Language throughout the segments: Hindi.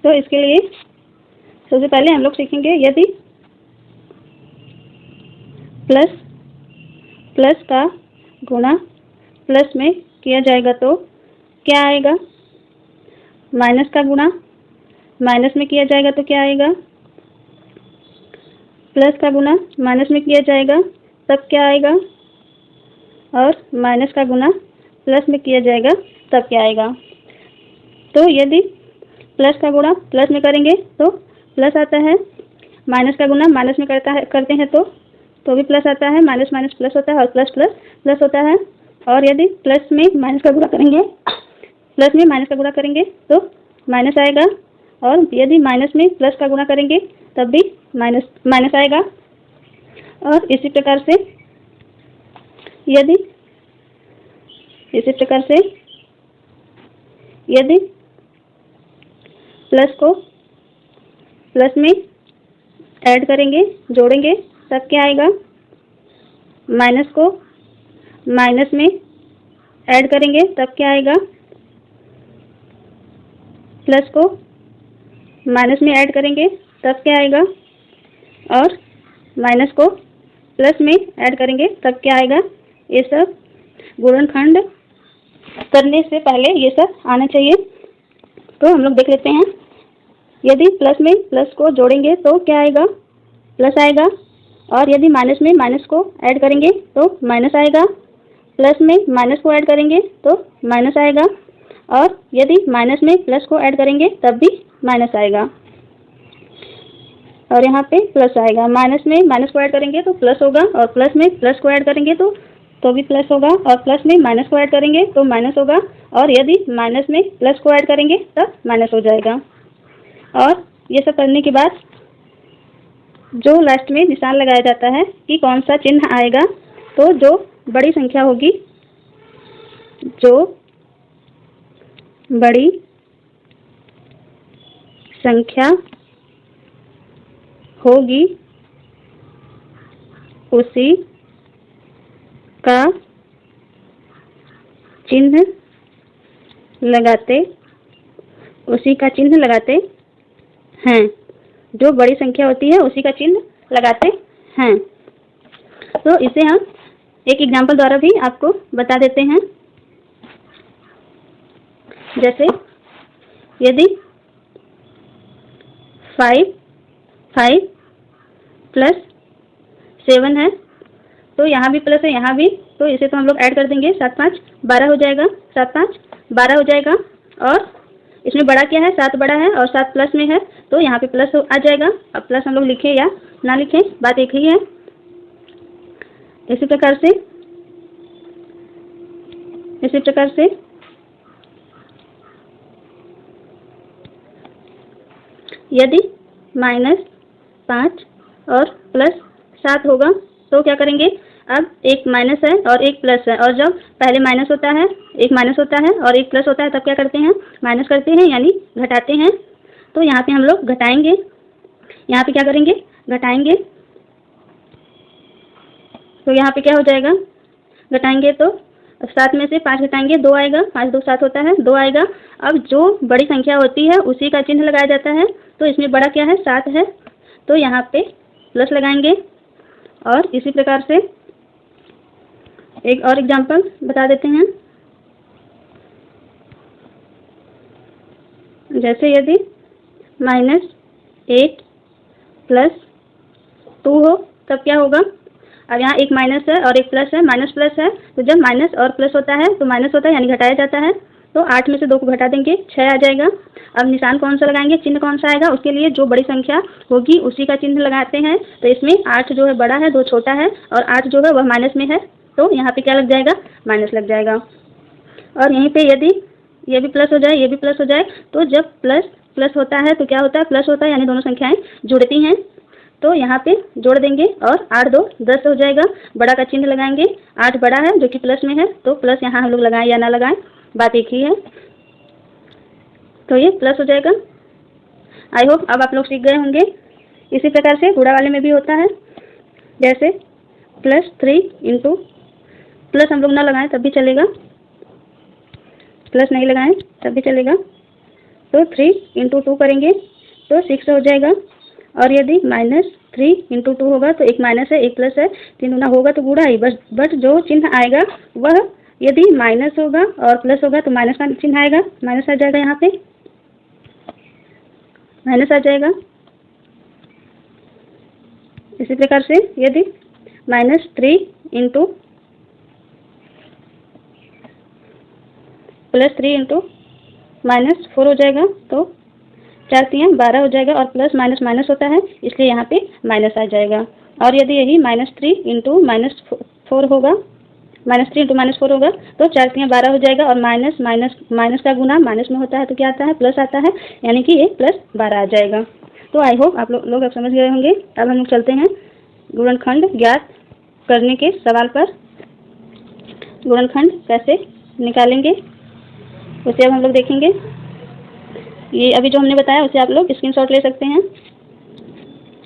तो इसके लिए सबसे पहले हम लोग सीखेंगे यदि प्लस प्लस का गुणा प्लस में किया जाएगा तो क्या आएगा। माइनस का गुणा माइनस में किया जाएगा तो क्या आएगा। प्लस का गुणा माइनस में किया जाएगा तब क्या आएगा। और माइनस का गुणा प्लस में किया जाएगा तब क्या आएगा। तो यदि प्लस का गुणा प्लस में करेंगे तो प्लस आता है, माइनस का गुणा माइनस में करते हैं तो भी प्लस आता है, माइनस माइनस प्लस होता है और प्लस प्लस प्लस होता है। और यदि प्लस में माइनस का गुणा करेंगे, प्लस में माइनस का गुणा करेंगे तो माइनस आएगा, और यदि माइनस में प्लस का गुणा करेंगे तब भी माइनस माइनस आएगा। और इसी प्रकार से यदि प्लस को प्लस में ऐड करेंगे, जोड़ेंगे, तब क्या आएगा। माइनस को माइनस में ऐड करेंगे तब क्या आएगा। प्लस को माइनस में ऐड करेंगे तब क्या आएगा। और माइनस को प्लस में ऐड करेंगे तब क्या आएगा। ये सब गुणनखंड करने से पहले ये सब आना चाहिए। तो हम लोग देख लेते हैं। यदि प्लस में प्लस को जोड़ेंगे तो क्या आएगा, प्लस आएगा। और यदि माइनस में माइनस को ऐड करेंगे तो माइनस आएगा। प्लस में माइनस को ऐड करेंगे तो माइनस आएगा। और यदि माइनस में प्लस को ऐड करेंगे तब भी माइनस आएगा। और यहाँ पे प्लस आएगा। माइनस में माइनस को ऐड करेंगे तो प्लस होगा, और प्लस में प्लस को ऐड करेंगे तो भी प्लस होगा, और प्लस में माइनस को ऐड करेंगे तो माइनस होगा। और यदि माइनस में प्लस को ऐड करेंगे तब माइनस हो जाएगा। और ये सब करने के बाद जो लास्ट में निशान लगाया जाता है कि कौन सा चिन्ह आएगा, तो जो बड़ी संख्या होगी, जो बड़ी संख्या होगी उसी का चिन्ह लगाते हैं। जो बड़ी संख्या होती है उसी का चिन्ह लगाते हैं। तो इसे हम एक एग्जाम्पल द्वारा भी आपको बता देते हैं। जैसे यदि 5 प्लस 7 है, तो यहाँ भी प्लस है, यहाँ भी, तो इसे तो हम लोग ऐड कर देंगे। 7 5 12 हो जाएगा, 7 5 12 हो जाएगा। और इसमें बड़ा क्या है, 7 बड़ा है और 7 प्लस में है, तो यहाँ पे प्लस आ जाएगा। अब प्लस हम लोग लिखें या ना लिखें, बात एक ही है। इसी प्रकार से यदि -5 और प्लस 7 होगा तो क्या करेंगे। अब एक माइनस है और एक प्लस है, और जब पहले माइनस होता है, एक माइनस होता है और एक प्लस होता है, तब क्या करते हैं, माइनस करते हैं, यानी घटाते हैं। तो यहाँ पे हम लोग घटाएंगे, यहाँ पे क्या करेंगे, घटाएंगे। तो यहाँ पे क्या हो जाएगा, घटाएंगे तो 7 में से 5 घटाएंगे, 2 आएगा। 5 2 7 होता है, 2 आएगा। अब जो बड़ी संख्या होती है उसी का चिन्ह लगाया जाता है। तो इसमें बड़ा क्या है, 7 है, तो यहाँ पे प्लस लगाएंगे। और इसी प्रकार से एक और एग्जांपल बता देते हैं। जैसे यदि -8 प्लस 2 हो, तब क्या होगा। अब यहाँ एक माइनस है और एक प्लस है, माइनस प्लस है, तो जब माइनस और प्लस होता है तो माइनस होता है, यानी घटाया जाता है। तो 8 में से 2 को घटा देंगे, 6 आ जाएगा। अब निशान कौन सा लगाएंगे, चिन्ह कौन सा आएगा, उसके लिए जो बड़ी संख्या होगी उसी का चिन्ह लगाते हैं। तो इसमें 8 जो है बड़ा है, 2 छोटा है, और 8 जो है वह माइनस में है, तो यहाँ पे क्या लग जाएगा, माइनस लग जाएगा। और यहीं पे यदि ये भी प्लस हो जाए, ये भी प्लस हो जाए, तो जब प्लस प्लस होता है तो क्या होता है, प्लस होता है, यानी दोनों संख्याएं जुड़ती हैं। तो यहाँ पे जोड़ देंगे, और 8 2 10 हो जाएगा। बड़ा का चिन्ह लगाएंगे, 8 बड़ा है जो कि प्लस में है, तो प्लस यहाँ हम लोग लगाएं या ना लगाएं, बात एक ही है। तो ये प्लस हो जाएगा। आई होप अब आप लोग सीख गए होंगे। इसी प्रकार से गुणा वाले में भी होता है। जैसे +3 इंटू, प्लस हम लोग ना लगाएं तब भी चलेगा, प्लस नहीं लगाएं तब भी चलेगा, तो 3 इंटू 2 करेंगे तो 6 हो जाएगा। और यदि -3 इंटू 2 होगा तो एक माइनस है एक प्लस है, 3 गुना होगा तो गुणा ही, बस बट जो चिन्ह आएगा वह यदि माइनस होगा और प्लस होगा तो माइनस का चिन्ह आएगा, माइनस आ जाएगा, यहाँ पे माइनस आ जाएगा। इसी प्रकार से यदि -3 इंटू +3 इंटू -4 हो जाएगा तो 4 तियाँ 12 हो जाएगा, और प्लस माइनस माइनस होता है इसलिए यहाँ पे माइनस आ जाएगा। और यदि यही -3 इंटू -4 होगा, -3 इंटू -4 होगा तो 4 तियाँ 12 हो जाएगा, और माइनस माइनस माइनस का गुना माइनस में होता है तो क्या आता है, प्लस आता है, यानी कि ये +12 आ जाएगा। तो आई होप आप लोग अब समझ गए होंगे। अब हम लोग चलते हैं गुणनखंड ज्ञात करने के सवाल पर। गुणनखंड कैसे निकालेंगे उसे अब हम लोग देखेंगे। ये अभी जो हमने बताया उसे आप लोग स्क्रीनशॉट ले सकते हैं,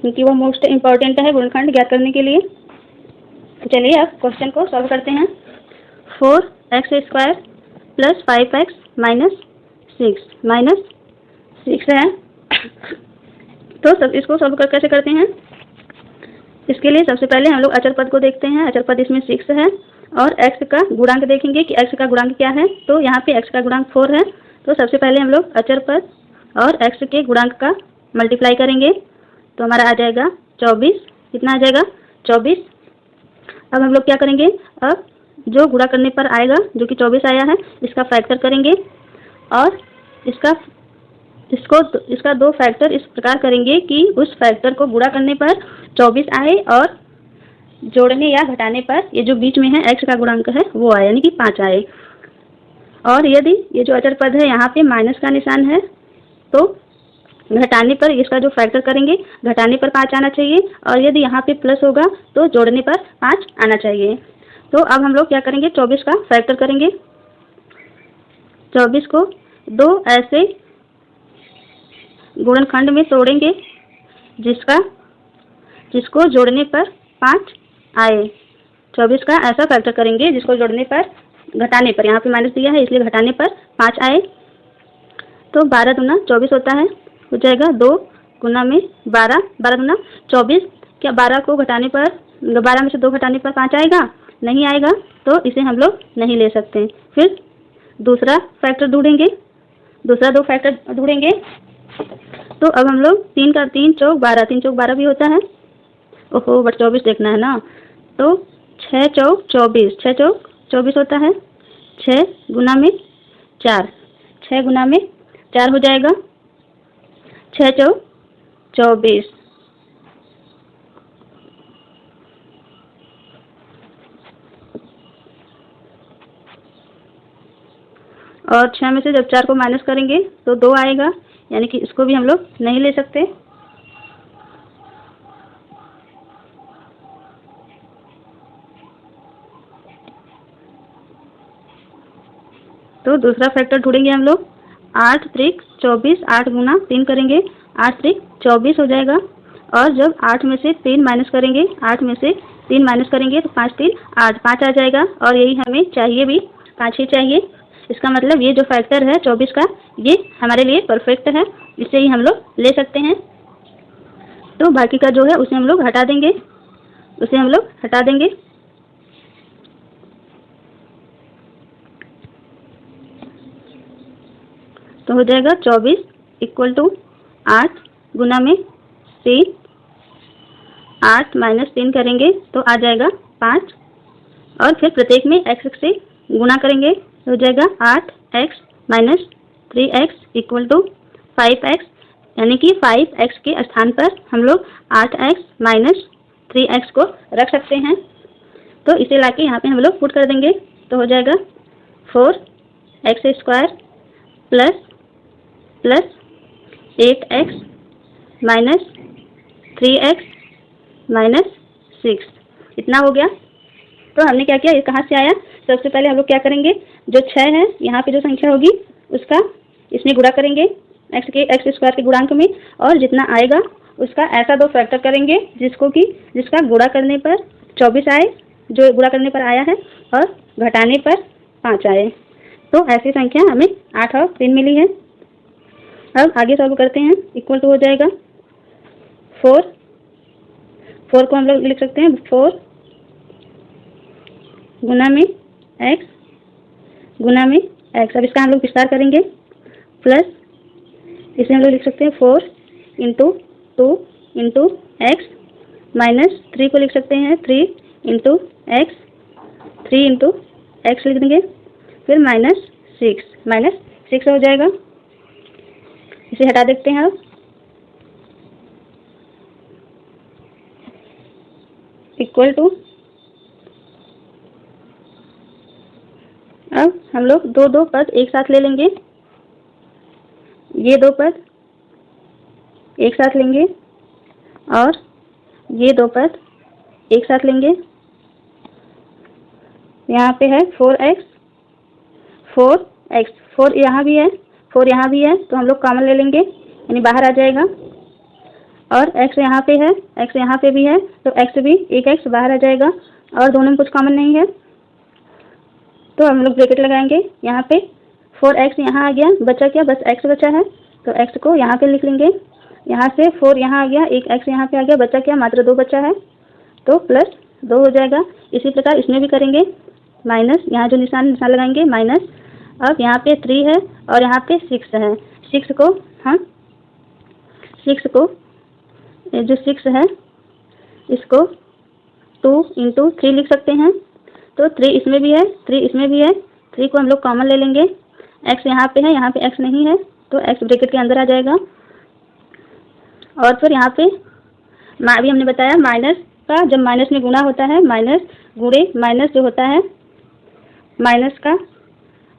क्योंकि वो मोस्ट इम्पॉर्टेंट है गुणनखंड ज्ञात करने के लिए। तो चलिए अब क्वेश्चन को सॉल्व करते हैं। 4x² + 5x -6 है। तो सब इसको सॉल्व कर कैसे करते हैं, इसके लिए सबसे पहले हम लोग अचर पद को देखते हैं। अचर पद इसमें 6 है, और x का गुणांक देखेंगे कि x का गुणांक क्या है। तो यहाँ पे x का गुणांक 4 है, तो सबसे पहले हम लोग अचर पद और x के गुणांक का मल्टीप्लाई करेंगे तो हमारा आ जाएगा 24। कितना आ जाएगा, 24। अब हम लोग क्या करेंगे, अब जो गुणा करने पर आएगा जो कि 24 आया है इसका फैक्टर करेंगे, और इसका 2 फैक्टर इस प्रकार करेंगे कि उस फैक्टर को गुणा करने पर 24 आए, और जोड़ने या घटाने पर ये जो बीच में है x का गुणांक है वो आए, यानी कि 5 आए। और यदि ये जो अचर पद है यहाँ पे माइनस का निशान है तो घटाने पर इसका जो फैक्टर करेंगे घटाने पर 5 आना चाहिए, और यदि यहाँ पे प्लस होगा तो जोड़ने पर 5 आना चाहिए। तो अब हम लोग क्या करेंगे, 24 का फैक्टर करेंगे। 24 को 2 ऐसे गुणनखंड में तोड़ेंगे जिसको जोड़ने पर 5 आए। 24 का ऐसा फैक्टर करेंगे जिसको जोड़ने पर, घटाने पर, यहाँ पे माइनस दिया है इसलिए घटाने पर 5 आए। तो 12 दूना 24 होता है, हो जाएगा 2 गुना में 12, 12 दूना 24। क्या 12 को घटाने पर, 12 में से 2 घटाने पर 5 आएगा, नहीं आएगा, तो इसे हम लोग नहीं ले सकते। फिर दूसरा फैक्टर ढूंढेंगे, दूसरा 2 फैक्टर ढूंढेंगे। तो अब हम लोग 3 का 3 चौक 12, 3 चौक 12 भी होता है, ओहो बट 24 देखना है ना। तो 6 चौक 24, 6 चौक 24 होता है, 6 गुना में 4, 6 गुना में 4 हो जाएगा, 6 चौक 24। और 6 में से जब 4 को माइनस करेंगे तो 2 आएगा, यानी कि इसको भी हम लोग नहीं ले सकते। तो दूसरा फैक्टर ढूंढेंगे हम लोग, 8 त्रिक 24, 8 गुना 3 करेंगे, 8 त्रिक 24 हो जाएगा। और जब 8 में से 3 माइनस करेंगे, 8 में से 3 माइनस करेंगे तो 5 3 8, 5 आ जाएगा। और यही हमें चाहिए भी, 5 ही चाहिए। इसका मतलब ये जो फैक्टर है 24 का, ये हमारे लिए परफेक्ट है, इसे ही हम लोग ले सकते हैं। तो बाकी का जो है उसे हम लोग हटा देंगे, उसे हम लोग हटा देंगे। तो हो जाएगा 24 = 8 गुना में 3, 8 माइनस 3 करेंगे तो आ जाएगा 5, और फिर प्रत्येक में x से गुणा करेंगे तो हो जाएगा 8x माइनस 3x = 5x, यानी कि 5x के स्थान पर हम लोग 8x माइनस 3x को रख सकते हैं। तो इसे लाके यहाँ पे हम लोग पुट कर देंगे तो हो जाएगा 4x² plus 8x minus 3x minus 6, इतना हो गया। तो हमने क्या किया, ये कहाँ से आया, सबसे पहले हम लोग क्या करेंगे, जो 6 है यहाँ पे जो संख्या होगी उसका इसमें गुणा करेंगे x² के गुणांक में, और जितना आएगा उसका ऐसा 2 फैक्टर करेंगे जिसका गुणा करने पर 24 आए, जो गुणा करने पर आया है, और घटाने पर 5 आए। तो ऐसी संख्या हमें 8 और 3 मिली है। अब आगे सॉल्व करते हैं। इक्वल टू हो जाएगा 4 को हम लोग लिख सकते हैं 4 गुना में x गुना में x। अब इसका हम लोग विस्तार करेंगे, प्लस इसे हम लोग लिख सकते हैं 4 इंटू 2 इंटू एक्स, माइनस 3 को लिख सकते हैं 3 इंटू एक्स, 3 इंटू एक्स लिख देंगे, फिर माइनस 6 हो जाएगा। इसे हटा देते हैं। अब इक्वल टू, अब हम लोग दो पद एक साथ ले लेंगे, ये 2 पद एक साथ लेंगे और ये 2 पद एक साथ लेंगे। यहाँ पे है 4x, 4 यहाँ भी है, 4 यहाँ भी है, तो हम लोग कॉमन ले लेंगे, यानी बाहर आ जाएगा। और x यहाँ पे है, x यहाँ पे भी है, तो x भी, एक x बाहर आ जाएगा और दोनों में कुछ कॉमन नहीं है, तो हम लोग ब्रैकेट लगाएंगे। यहाँ पे 4x यहाँ आ गया, बचा क्या, बस x बचा है, तो x को यहाँ पे लिख लेंगे। यहाँ से 4 यहाँ आ गया, एक x यहाँ पे आ गया, बचा क्या, मात्र 2 बचा है, तो प्लस 2 हो जाएगा। इसी प्रकार इसमें भी करेंगे, माइनस, यहाँ जो निशान लगाएंगे माइनस। अब यहाँ पे 3 है और यहाँ पे 6 है, 6 को हम जो 6 है इसको 2 इंटू 3 लिख सकते हैं, तो 3 इसमें भी है, 3 इसमें भी है, 3 को हम लोग कॉमन ले लेंगे। x यहाँ पे है, यहाँ पे x नहीं है, तो x ब्रैकेट के अंदर आ जाएगा। और फिर यहाँ पे अभी हमने बताया माइनस का जब माइनस में गुणा होता है, माइनस गुणे माइनस जो होता है,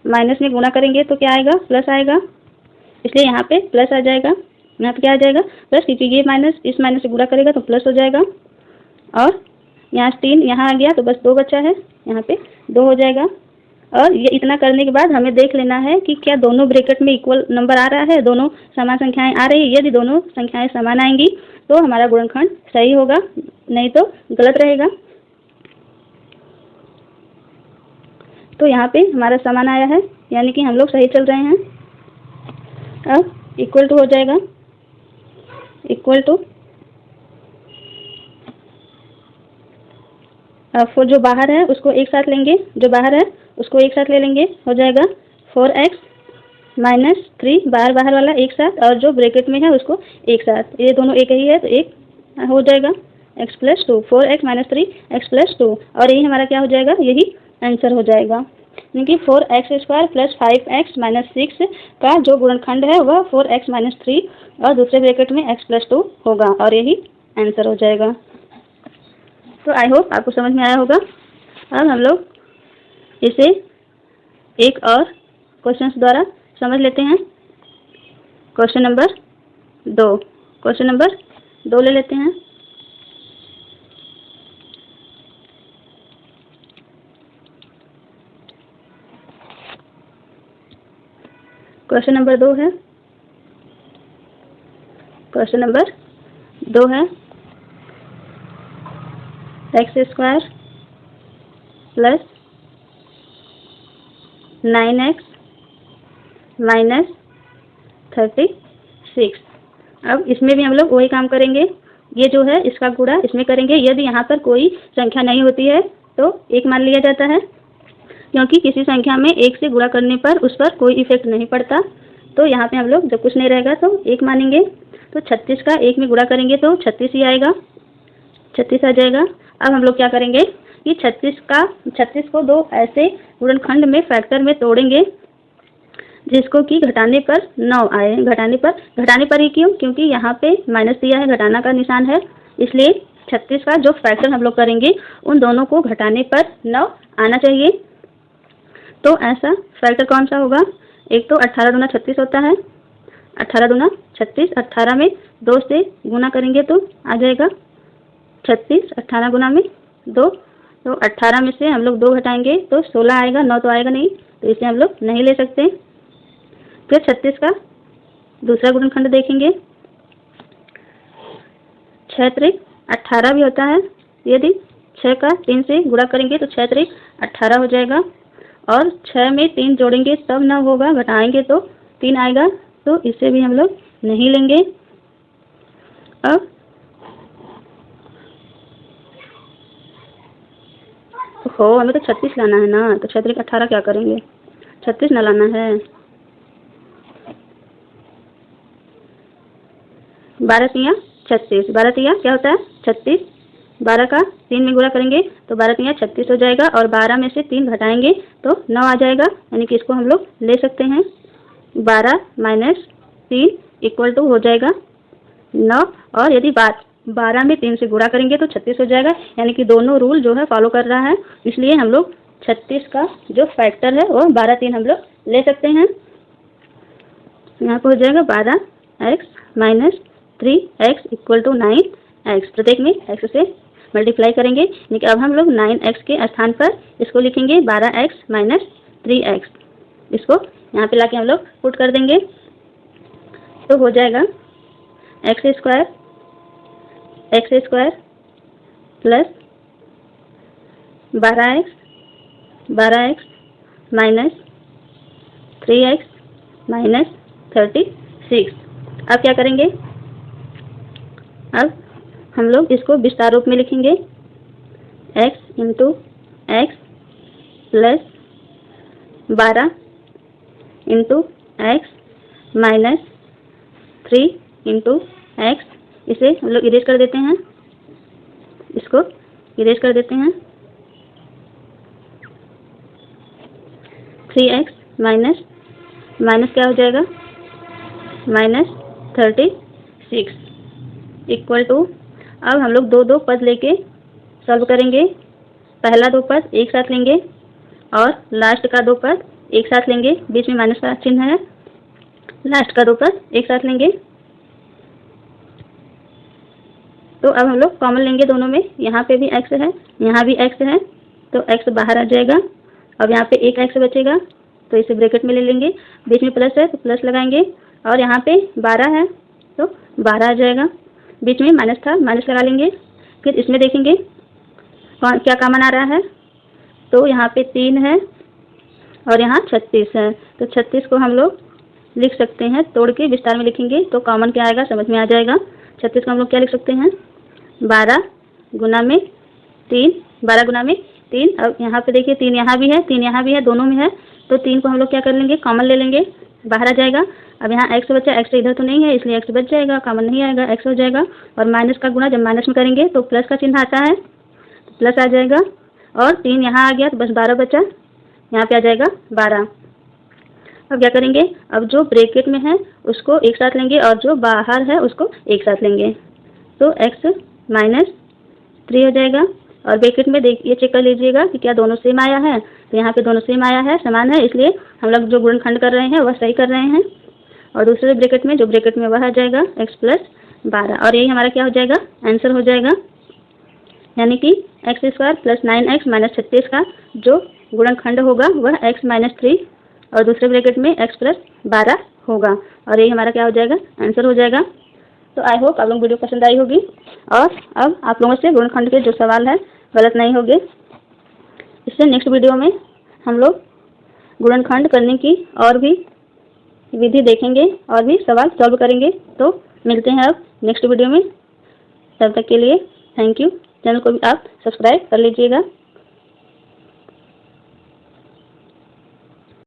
माइनस में गुणा करेंगे तो क्या आएगा, प्लस आएगा, इसलिए यहाँ पे प्लस आ जाएगा। यहाँ पे क्या आ जाएगा, प्लस, क्योंकि ये माइनस इस माइनस से गुणा करेगा तो प्लस हो जाएगा। और यहाँ 3 यहाँ आ गया, तो बस 2 बचा है, यहाँ पे 2 हो जाएगा। और ये इतना करने के बाद हमें देख लेना है कि क्या दोनों ब्रैकेट में इक्वल नंबर आ रहा है, दोनों समान संख्याएं आ रही है। यदि दोनों संख्याएं समान आएंगी तो हमारा गुणनखंड सही होगा, नहीं तो गलत रहेगा। तो यहाँ पे हमारा समान आया है, यानी कि हम लोग सही चल रहे हैं। अब इक्वल टू हो जाएगा, इक्वल टू, अब 4 जो बाहर है उसको एक साथ लेंगे, जो बाहर है उसको एक साथ ले लेंगे, हो जाएगा 4x माइनस 3, बाहर वाला एक साथ, और जो ब्रैकेट में है उसको एक साथ, ये दोनों एक ही है तो एक हो जाएगा x plus 2, 4x minus 3 x plus 2, और यही हमारा क्या हो जाएगा, यही आंसर हो जाएगा। क्योंकि 4x square plus 5x minus 6 का जो गुणनखंड है वह 4x माइनस 3 और दूसरे ब्रैकेट में x प्लस 2 होगा, और यही आंसर हो जाएगा। तो आई होप आपको समझ में आया होगा। अब हम लोग इसे एक और क्वेश्चन द्वारा समझ लेते हैं। क्वेश्चन नंबर 2 ले लेते हैं। क्वेश्चन नंबर 2 है, x square plus 9x minus 36। अब इसमें भी हम लोग वही काम करेंगे, ये जो है इसका गुणा इसमें करेंगे। यदि यहाँ पर कोई संख्या नहीं होती है तो 1 मान लिया जाता है, क्योंकि किसी संख्या में 1 से गुणा करने पर उस पर कोई इफेक्ट नहीं पड़ता। तो यहाँ पे हम लोग जब कुछ नहीं रहेगा तो 1 मानेंगे। तो 36 का 1 में गुणा करेंगे तो 36 ही आएगा, 36 आ जाएगा। अब हम लोग क्या करेंगे कि 36 को 2 ऐसे गुणनखंड में फैक्टर में तोड़ेंगे जिसको कि घटाने पर 9 आए। घटाने पर ही क्यों, क्योंकि यहाँ पे माइनस दिया है, घटाना का निशान है, इसलिए 36 का जो फैक्टर हम लोग करेंगे उन दोनों को घटाने पर 9 आना चाहिए। तो ऐसा फैक्टर कौन सा होगा, एक तो 18 दूना 36 होता है, 18 दूना 36, 18 में 2 से गुना करेंगे तो आ जाएगा 36, 18 गुना में 2, तो 18 में से हम लोग 2 घटाएंगे तो 16 आएगा, 9 तो आएगा नहीं, तो इसे हम लोग नहीं ले सकते। फिर 36 का दूसरा गुणनखंड देखेंगे, 6 त्रिक 18 भी होता है। यदि 6 का 3 से गुणा करेंगे तो 6 त्रिक 18 हो जाएगा, और 6 में 3 जोड़ेंगे तब 9 होगा, घटाएंगे तो 3 आएगा, तो इसे भी हम लोग नहीं लेंगे। अब हो हमें तो 36 लाना है ना, तो 36 18 क्या करेंगे, 36 ना लाना है। 12 तियाँ 36, 12 तियाँ क्या होता है 36, 12 का 3 में गुणा करेंगे तो 12 तियाँ 36 हो जाएगा, और 12 में से 3 घटाएंगे तो 9 आ जाएगा, यानी कि इसको हम लोग ले सकते हैं। 12 माइनस 3 इक्वल टू हो जाएगा 9, और यदि 12 में 3 से गुणा करेंगे तो 36 हो जाएगा, यानी कि दोनों रूल जो है फॉलो कर रहा है, इसलिए हम लोग 36 का जो फैक्टर है वो 12 3 हम लोग ले सकते हैं। यहाँ पर हो जाएगा 12x minus 3x equal to 9x, प्रत्येक में x से मल्टीप्लाई करेंगे, यानी कि अब हम लोग 9x के स्थान पर इसको लिखेंगे 12x माइनस 3x, इसको यहाँ पे लाके हम लोग पुट कर देंगे, तो हो जाएगा x square plus 12x minus 3x minus 36। अब क्या करेंगे, अब हम लोग इसको विस्तार रूप में लिखेंगे, x into x plus 12 into x minus 3 into x, इसे हम लोग इरेज कर देते हैं, इसको इरेज कर देते हैं। 3x माइनस क्या हो जाएगा माइनस 36 इक्वल टू, अब हम लोग दो पद लेके सॉल्व करेंगे, पहला 2 पद एक साथ लेंगे और लास्ट का 2 पद एक साथ लेंगे, बीच में माइनस का चिन्ह है, लास्ट का 2 पद एक साथ लेंगे। तो अब हम लोग कॉमन लेंगे दोनों में, यहाँ पे भी x है यहाँ भी x है, तो x बाहर आ जाएगा। अब यहाँ पे एक x बचेगा तो इसे ब्रैकेट में ले लेंगे, बीच में प्लस है तो प्लस लगाएंगे, और यहाँ पे 12 है तो 12 आ जाएगा, बीच में माइनस था माइनस लगा लेंगे। फिर इसमें देखेंगे क्या कॉमन आ रहा है, तो यहाँ पे 3 है और यहाँ 36 है, तो 36 को हम लोग लिख सकते हैं, तोड़ के विस्तार में लिखेंगे तो कॉमन क्या आएगा समझ में आ जाएगा। 36 को हम लोग क्या लिख सकते हैं 12 गुना में 3, 12 गुना में 3, अब यहाँ पे देखिए 3 यहाँ भी है 3 यहाँ भी है, दोनों में है, तो 3 को हम लोग क्या कर लेंगे कॉमन ले लेंगे, बाहर आ जाएगा। अब यहाँ x बचा, x इधर तो नहीं है इसलिए x बच जाएगा, कॉमन नहीं आएगा, x हो जाएगा, और माइनस का गुणा जब माइनस में करेंगे तो प्लस का चिन्ह आता है, तो प्लस आ जाएगा, और 3 यहाँ आ गया तो बस 12 बचा, यहाँ पे आ जाएगा 12। अब क्या करेंगे, अब जो ब्रैकेट में है उसको एक साथ लेंगे और जो बाहर है उसको एक साथ लेंगे, तो x माइनस 3 हो जाएगा, और ब्रैकेट में देखिए चेक कर लीजिएगा कि क्या दोनों सेम आया है, तो यहाँ पे दोनों सेम आया है, समान है, इसलिए हम लोग जो गुणनखंड कर रहे हैं वह सही कर रहे हैं। और दूसरे ब्रैकेट में जो ब्रैकेट में वह आ जाएगा x प्लस 12, और यही हमारा क्या हो जाएगा आंसर हो जाएगा, यानी कि x square plus 9x minus 36 का जो गुणनखंड होगा वह x माइनस 3 और दूसरे ब्रैकेट में x प्लस 12 होगा, और यही हमारा क्या हो जाएगा आंसर हो जाएगा। तो आई होप आप लोग वीडियो पसंद आई होगी, और अब आप लोगों से गुणनखंड के जो सवाल है गलत नहीं होंगे। इससे नेक्स्ट वीडियो में हम लोग गुणनखंड करने की और भी विधि देखेंगे और भी सवाल सॉल्व करेंगे। तो मिलते हैं अब नेक्स्ट वीडियो में, तब तक के लिए थैंक यू। चैनल को भी आप सब्सक्राइब कर लीजिएगा।